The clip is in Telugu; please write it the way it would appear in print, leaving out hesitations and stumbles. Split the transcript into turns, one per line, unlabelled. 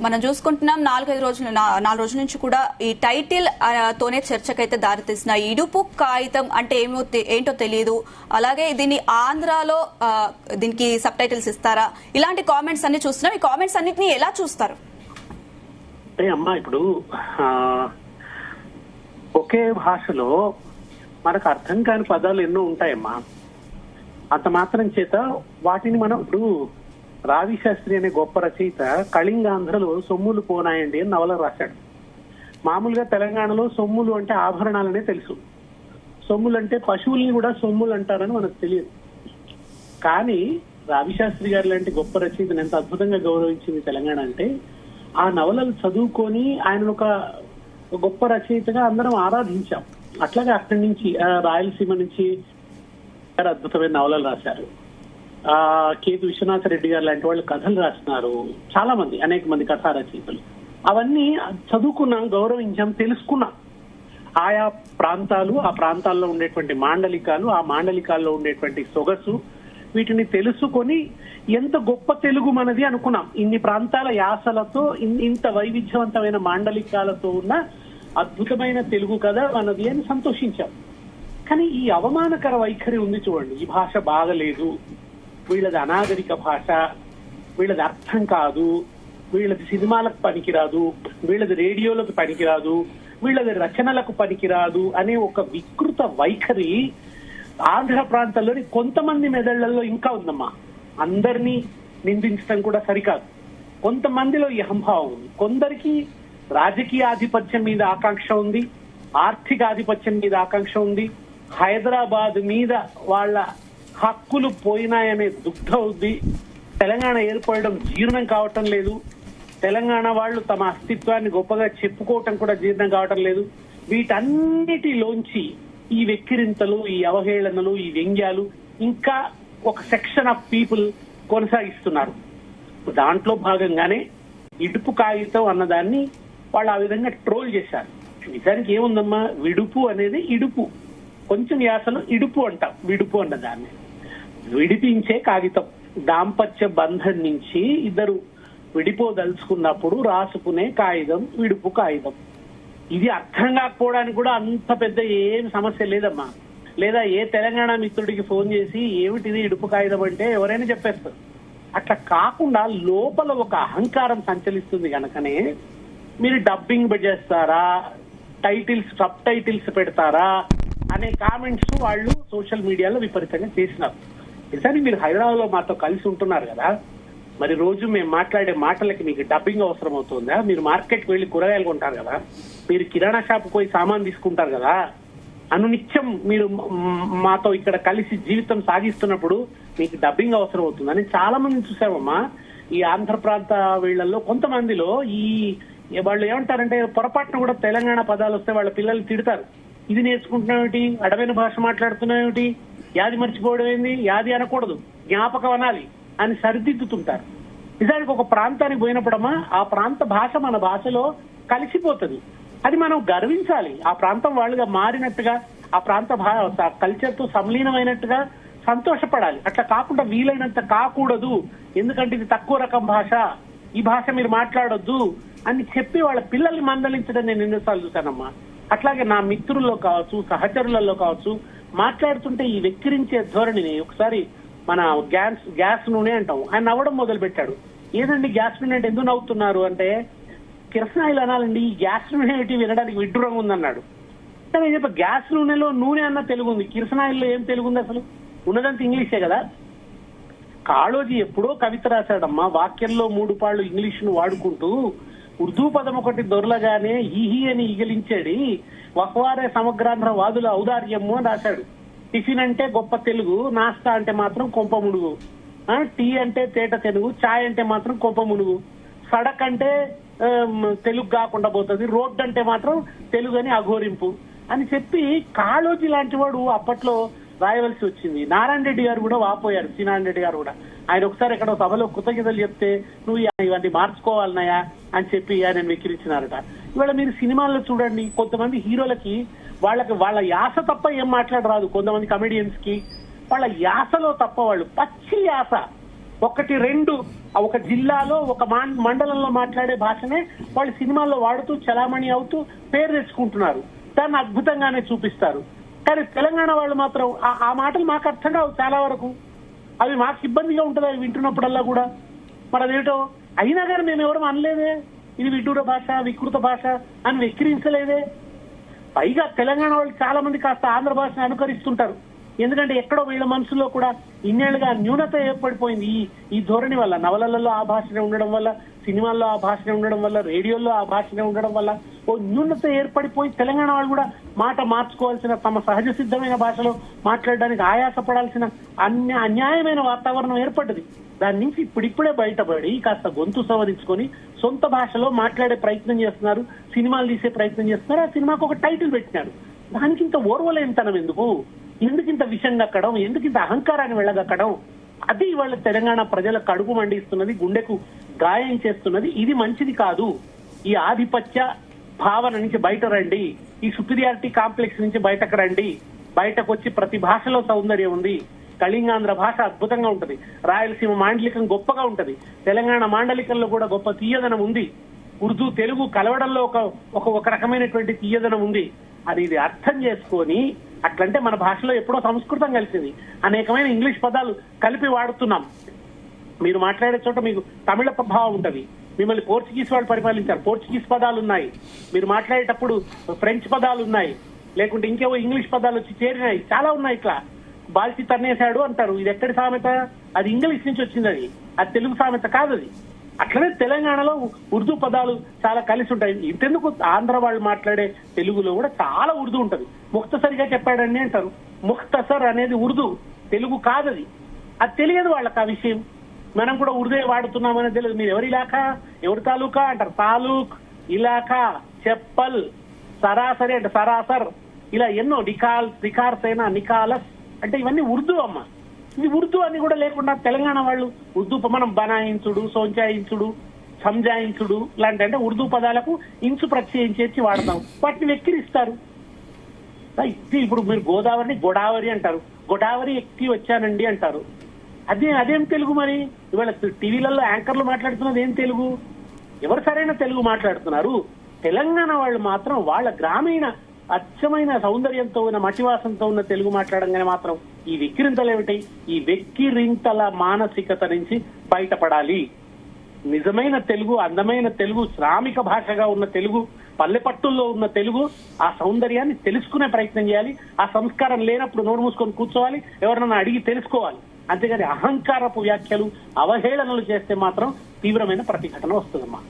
మనం చూసుకుంటున్నాం 4 రోజుల నుంచి కూడా ఈ టైటిల్ తోనే చర్చకైతే దారితీసిన ఇడుపు కాగితం అంటే ఏంటో తెలియదు. అలాగే దీన్ని ఆంధ్రాలో దీనికి సబ్ టైటిల్స్ ఇస్తారా, ఇలాంటి కామెంట్స్ అన్ని చూస్తున్నాం. ఈ కామెంట్స్ అన్నిటిని ఎలా చూస్తారు?
అమ్మా, ఇప్పుడు ఒకే భాషలో మనకు అర్థం కాని పదాలు ఎన్నో ఉంటాయమ్మా. అంత మాత్రం చేత వాటిని మనం ఇప్పుడు రావి శాస్త్రి అనే గొప్ప రచయిత కళింగాంధ్రలో సొమ్ములు పోనాయండి అని నవల రాశాడు. మామూలుగా తెలంగాణలో సొమ్ములు అంటే ఆభరణాలనే తెలుసు. సొమ్ములు అంటే పశువుల్ని కూడా సొమ్ములు అంటారని మనకు తెలియదు. కానీ రావి శాస్త్రి గారి లాంటి గొప్ప రచయితను ఎంత అద్భుతంగా గౌరవించింది తెలంగాణ అంటే, ఆ నవలలు చదువుకొని ఆయన ఒక గొప్ప రచయితగా అందరం ఆరాధించాం. అట్లాగే అక్కడి నుంచి రాయలసీమ నుంచి అద్భుతమైన నవలలు రాశారు. కేతు విశ్వనాథ రెడ్డి గారు లాంటి వాళ్ళు కథలు రాసినారు. చాలా మంది, అనేక మంది కథా రచయితలు. అవన్నీ చదువుకున్నాం, గౌరవించాం, తెలుసుకున్నాం. ఆయా ప్రాంతాలు, ఆ ప్రాంతాల్లో ఉండేటువంటి మాండలికాలు, ఆ మాండలికాల్లో ఉండేటువంటి సొగసు, వీటిని తెలుసుకొని ఎంత గొప్ప తెలుగు మనది అనుకున్నాం. ఇన్ని ప్రాంతాల యాసలతో, ఇంత వైవిధ్యవంతమైన మాండలికాలతో ఉన్న అద్భుతమైన తెలుగు కదా మనది అని సంతోషించాం. కానీ ఈ అవమానకర వైఖరి ఉంది చూడండి. ఈ భాష బాగలేదు, వీళ్ళది అనాగరిక భాష, వీళ్ళది అర్థం కాదు, వీళ్ళది సినిమాలకు పనికిరాదు, వీళ్ళది రేడియోలకు పనికిరాదు, వీళ్ళది రచనలకు పనికిరాదు అనే ఒక వికృత వైఖరి ఆంధ్ర ప్రాంతాల్లోని కొంతమంది మెదళ్లలో ఇంకా ఉందమ్మా. అందరినీ నిందించడం కూడా సరికాదు. కొంతమందిలో ఈ అహంభావం ఉంది. కొందరికి రాజకీయ ఆధిపత్యం మీద ఆకాంక్ష ఉంది, ఆర్థిక ఆధిపత్యం మీద ఆకాంక్ష ఉంది, హైదరాబాద్ మీద వాళ్ళ హక్కులు పోయినాయనే దుగ్ధం ఉంది, తెలంగాణ ఏర్పడడం జీర్ణం కావటం లేదు, తెలంగాణ వాళ్ళు తమ అస్తిత్వాన్ని గొప్పగా చెప్పుకోవటం కూడా జీర్ణం కావటం లేదు. వీటన్నిటిలోంచి ఈ వెక్కిరింతలు, ఈ అవహేళనలు, ఈ వ్యంగ్యాలు ఇంకా ఒక సెక్షన్ ఆఫ్ పీపుల్ కొనసాగిస్తున్నారు. దాంట్లో భాగంగానే ఇడుపు కాగితం అన్నదాన్ని వాళ్ళు ఆ విధంగా ట్రోల్ చేశారు. నిజానికి ఏముందమ్మా, విడుపు అనేది ఇడుపు, కొంచెం యాసలో ఇడుపు అంటాం, విడుపు అన్న దాన్ని. విడిపించే కాగితం, దాంపత్య బంధం నుంచి ఇద్దరు విడిపోదలుచుకున్నప్పుడు రాసుకునే కాగితం విడుపు కాగితం. ఇది అర్థం కాకపోవడానికి కూడా అంత పెద్ద ఏం సమస్య లేదమ్మా. లేదా ఏ తెలంగాణ మిత్రుడికి ఫోన్ చేసి ఏమిటిది ఇడుపు కాగితం అంటే ఎవరైనా చెప్పేస్తారు. అట్లా కాకుండా లోపల ఒక అహంకారం సంచలిస్తుంది కనుకనే మీరు డబ్బింగ్ చేస్తారా, టైటిల్స్, సబ్ టైటిల్స్ పెడతారా అనే కామెంట్స్ వాళ్ళు సోషల్ మీడియాలో విపరీతంగా చేసినారు. నిజానికి మీరు హైదరాబాద్ లో మాతో కలిసి ఉంటున్నారు కదా, మరి రోజు మేము మాట్లాడే మాటలకి మీకు డబ్బింగ్ అవసరం అవుతుందా? మీరు మార్కెట్కి వెళ్లి కూరగాయలు కొంటారు కదా, మీరు కిరాణా షాప్ పోయి సామాన్ తీసుకుంటారు కదా, అనునిత్యం మీరు మాతో ఇక్కడ కలిసి జీవితం సాగిస్తున్నప్పుడు మీకు డబ్బింగ్ అవసరం అవుతుందని చాలా మందిని చూసామమ్మా. ఈ ఆంధ్ర ప్రాంత వీళ్లలో కొంతమందిలో ఈ వాళ్ళు ఏమంటారంటే, పొరపాటున కూడా తెలంగాణ పదాలు వస్తే వాళ్ళ పిల్లలు తిడతారు. ఇది నేర్చుకుంటున్నావేమిటి, అడవైన భాష మాట్లాడుతున్నావేమిటి, యాది మర్చిపోవడం ఏంది, యాది అనకూడదు, జ్ఞాపకం అనాలి అని సరిదిద్దుతుంటారు. నిజానికి ఒక ప్రాంతానికి పోయినప్పుడమ్మా ఆ ప్రాంత భాష మన భాషలో కలిసిపోతుంది. అది మనం గర్వించాలి. ఆ ప్రాంతం వాళ్ళుగా మారినట్టుగా, ఆ ప్రాంత కల్చర్ తో సంలీనమైనట్టుగా సంతోషపడాలి. అట్లా కాకుండా వీలైనంత కాకూడదు, ఎందుకంటే ఇది తక్కువ రకం భాష, ఈ భాష మీరు మాట్లాడొద్దు అని చెప్పి వాళ్ళ పిల్లల్ని మందలించడం నేను ఎన్నోసార్లు చూశానమ్మా. అట్లాగే నా మిత్రుల్లో కావచ్చు, సహచరులలో కావచ్చు, మాట్లాడుతుంటే ఈ వెక్కిరించే ధోరణిని ఒకసారి మన గ్యాస్ నూనె అంటాం, ఆయన నవ్వడం మొదలు పెట్టాడు. ఏదండి గ్యాస్ నూనె అంటే ఎందుకు నవ్వుతున్నారు అంటే, కిరసనాయిలు అనాలండి, ఈ గ్యాస్ నూనె ఏంటి వినడానికి విడ్డూరంగా ఉందన్నాడు. నేను చెప్ప గ్యాస్ నూనెలో నూనె అన్న తెలుగు ఉంది, కిరసనాయిల్లో ఏం తెలుగు ఉంది అసలు? ఉన్నదంతా ఇంగ్లీషే కదా. కాళోజీ ఎప్పుడో కవిత రాశాడమ్మా, వాక్యంలో 3 పాళ్లు ఇంగ్లీషును వాడుకుంటూ ఉర్దూ పదం ఒకటి దొరలగానే హీహీ అని ఇగిలించాడు, వహ్వారే సమగ్రాంధ్ర వాదుల ఔదార్యము అని రాశాడు. టిఫిన్ అంటే గొప్ప తెలుగు, నాస్తా అంటే మాత్రం కొంప మునుగు, టీ అంటే తేట తెలుగు, చాయ్ అంటే మాత్రం కొంప మునుగు, సడక్ అంటే తెలుగు కాకుండా పోతుంది, రోడ్ అంటే మాత్రం తెలుగు అని అఘోరింపు అని చెప్పి కాళోజీ లాంటి వాడు అప్పట్లో రాయవలసి వచ్చింది. నారాయణ రెడ్డి గారు కూడా వాపోయారు, శ్రీనారాయణ రెడ్డి గారు కూడా. ఆయన ఒకసారి ఎక్కడో సభలో కృతజ్ఞతలు చెప్తే నువ్వు ఇవన్నీ మార్చుకోవాలన్నాయా అని చెప్పి ఆయన వెక్కిరించినారట. ఇవాళ మీరు సినిమాల్లో చూడండి, కొంతమంది హీరోలకి వాళ్ళ యాస తప్ప ఏం మాట్లాడరాదు. కొంతమంది కమెడియన్స్ కి వాళ్ళ యాసలో తప్ప, వాళ్ళు పచ్చి యాస ఒకటి రెండు ఒక జిల్లాలో ఒక మండలంలో మాట్లాడే భాషనే వాళ్ళు సినిమాల్లో వాడుతూ చలామణి అవుతూ పేరు తెచ్చుకుంటున్నారు. దాన్ని అద్భుతంగానే చూపిస్తారు. కానీ తెలంగాణ వాళ్ళు మాత్రం ఆ మాటలు మాకు అర్థం కావు చాలా వరకు. అవి మాకు ఇబ్బందిగా ఉంటుంది అవి వింటున్నప్పుడల్లా కూడా. మరి అదేటో అయినా కానీ మేము ఎవరు అనలేదే ఇది విడ్డూర భాష, వికృత భాష అని వెక్కిరించలేదే. పైగా తెలంగాణ వాళ్ళు చాలా మంది కాస్త ఆంధ్ర భాషను అనుకరిస్తుంటారు. ఎందుకంటే ఎక్కడో వీళ్ళ మనసులో కూడా ఇన్నేళ్లుగా న్యూనత ఏర్పడిపోయింది ఈ ధోరణి వల్ల. నవలలలో ఆ భాషనే ఉండడం వల్ల, సినిమాల్లో ఆ భాషనే ఉండడం వల్ల, రేడియోలో ఆ భాషనే ఉండడం వల్ల ఓ న్యూనత ఏర్పడిపోయి తెలంగాణ వాళ్ళు కూడా మాట మార్చుకోవాల్సిన, తమ సహజ సిద్ధమైన భాషలో మాట్లాడడానికి ఆయాసపడాల్సిన అన్యాయమైన వాతావరణం ఏర్పడ్డది. దాని నుంచి ఇప్పుడిప్పుడే బయటపడి కాస్త గొంతు సవరించుకొని సొంత భాషలో మాట్లాడే ప్రయత్నం చేస్తున్నారు, సినిమాలు తీసే ప్రయత్నం చేస్తున్నారు. ఆ సినిమాకు ఒక టైటిల్ పెట్టినారు. దానికి ఇంత ఓర్వలేనితనం ఎందుకు? ఎందుకింత విషం కక్కడం? ఎందుకింత అహంకారాన్ని వెళ్ళగక్కడం? అది వాళ్ళ తెలంగాణ ప్రజల కడుపు మండిస్తున్నది, గుండెకు గాయం చేస్తున్నది. ఇది మంచిది కాదు. ఈ ఆధిపత్య భావన నుంచి బయట రండి, ఈ సుపీరియారిటీ కాంప్లెక్స్ నుంచి బయటకు రండి. బయటకు వచ్చి ప్రతి భాషలో సౌందర్యం ఉంది. కళింగాంధ్ర భాష అద్భుతంగా ఉంటది, రాయలసీమ మాండలికం గొప్పగా ఉంటది, తెలంగాణ మాండలికంలో కూడా గొప్ప తీయదనం ఉంది, ఉర్దూ తెలుగు కలవడంలో ఒక రకమైనటువంటి తీయదనం ఉంది. ఇది అర్థం చేసుకొని అట్లంటే మన భాషలో ఎప్పుడో సంస్కృతం కలిసింది, అనేకమైన ఇంగ్లీష్ పదాలు కలిపి వాడుతున్నాం. మీరు మాట్లాడే చోట మీకు తమిళ ప్రభావం ఉంటది. మిమ్మల్ని పోర్చుగీస్ వాళ్ళు పరిపాలించారు, పోర్చుగీస్ పదాలు ఉన్నాయి. మీరు మాట్లాడేటప్పుడు ఫ్రెంచ్ పదాలు ఉన్నాయి, లేకుంటే ఇంకేవో ఇంగ్లీష్ పదాలు వచ్చి చేరినాయి, చాలా ఉన్నాయి. ఇట్లా బాల్చి తన్నేశాడు అంటారు. ఇది ఎక్కడి సామెత? అది ఇంగ్లీష్ నుంచి వచ్చింది, అది తెలుగు సామెత కాదు. అది అట్లనే తెలంగాణలో ఉర్దూ పదాలు చాలా కలిసి ఉంటాయి. ఇంతెందుకు ఆంధ్ర వాళ్ళు మాట్లాడే తెలుగులో కూడా చాలా ఉర్దూ ఉంటది. ముఖ్తసరిగా చెప్పాడండి అంటారు. ముఖ్తసర్ అనేది ఉర్దూ, తెలుగు కాదది. అది తెలియదు వాళ్ళకి ఆ విషయం. మనం కూడా ఉర్దే వాడుతున్నామని తెలియదు. మీరు ఎవరి ఇలాకా, ఎవరి తాలూకా అంటారు. తాలూక్, ఇలాకా, చెప్పల్, సరాసరి అంటే సరాసర్, ఇలా ఎన్నో నికాల్సైనా, నికాలస్ అంటే ఇవన్నీ ఉర్దూ అమ్మ. ఇది ఉర్దూ అని కూడా లేకుండా తెలంగాణ వాళ్ళు ఉర్దూ మనం బనాయించుడు, సోంచాయించుడు, సంజాయించుడు లాంటి అంటే ఉర్దూ పదాలకు ఇంచు ప్రత్యయం చేర్చి వాడతాం. వాటిని వెక్కిరిస్తారు. ఇప్పుడు మీరు గోదావరిని గోదావరి అంటారు, గోదావరి ఎక్కి వచ్చానండి అంటారు. అదేం తెలుగు? మరి ఇవాళ టీవీలలో యాంకర్లు మాట్లాడుతున్నది ఏం తెలుగు? ఎవరు సరైన తెలుగు మాట్లాడుతున్నారు? తెలంగాణ వాళ్ళు మాత్రం వాళ్ళ గ్రామీణ అచ్చమైన సౌందర్యంతో ఉన్న, మటివాసంతో ఉన్న తెలుగు మాట్లాడంగానే మాత్రం ఈ వెక్కిరింతలేమిటి? ఈ వెక్కిరింతల మానసికత నుంచి బయటపడాలి. నిజమైన తెలుగు, అందమైన తెలుగు, శ్రామిక భాషగా ఉన్న తెలుగు, పల్లెపట్టుల్లో ఉన్న తెలుగు, ఆ సౌందర్యాన్ని తెలుసుకునే ప్రయత్నం చేయాలి. ఆ సంస్కారం లేనప్పుడు నోరు మూసుకొని కూర్చోవాలి, ఎవరన్నా అడిగి తెలుసుకోవాలి. అంతేగాని అహంకారపు వ్యాఖ్యలు, అవహేళనలు చేస్తే మాత్రం తీవ్రమైన ప్రతిఘటన వస్తుందమ్మా.